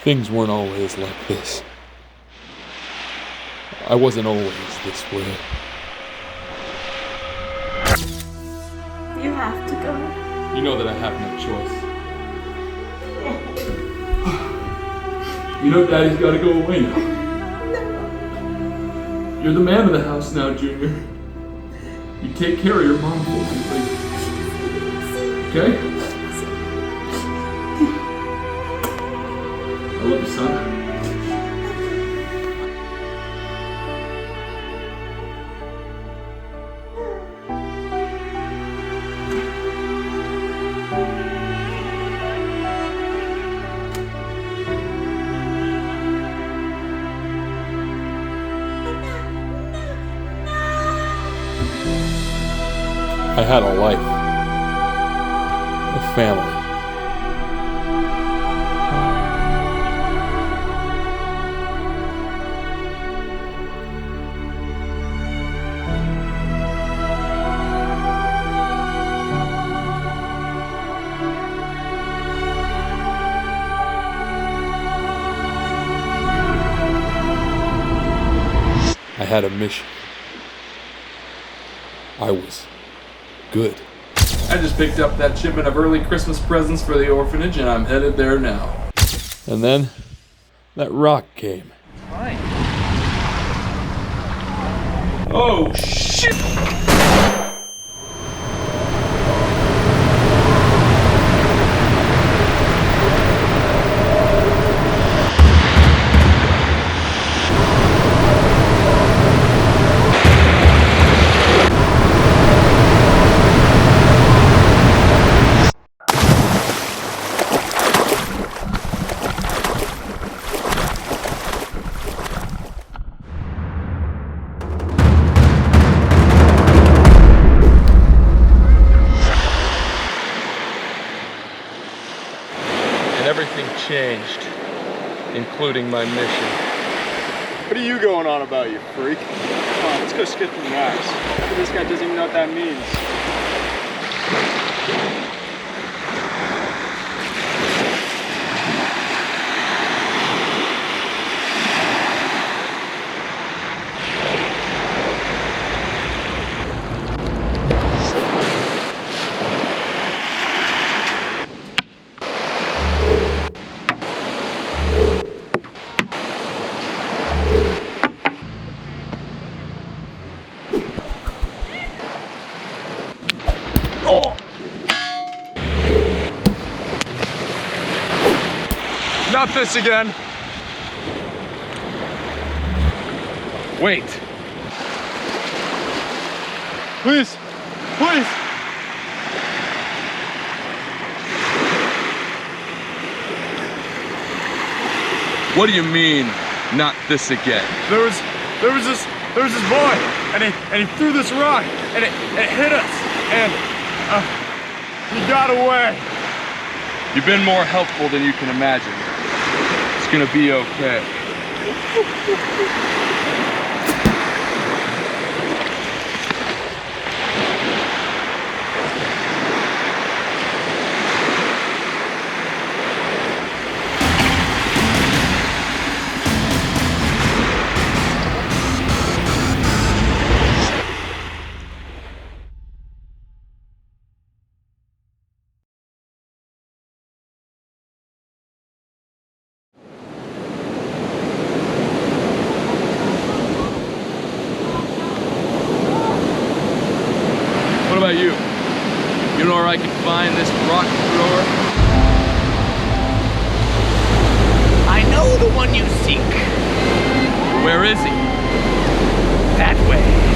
Things weren't always like this. I wasn't always this way. You have to go. You know that I have no choice. You know Daddy's gotta go away now. You're the man of the house now, Junior. You take care of your mom for me, please. Okay? I love you, son. I had a life, a family. I had a mission. I was good. I just picked up that shipment of early Christmas presents for the orphanage and I'm headed there now. And then, that rock came. Hi. Oh, shit! Everything changed, including my mission. What are you going on about, you freak? Come on, let's go skip some rocks. This guy doesn't even know what that means. Not this again. Wait. Please, please. What do you mean, not this again? There was this boy, and he threw this rock, and it hit us, and he got away. You've been more helpful than you can imagine. It's gonna be okay. What about you? You know where I can find this rock thrower? I know the one you seek. Where is he? That way.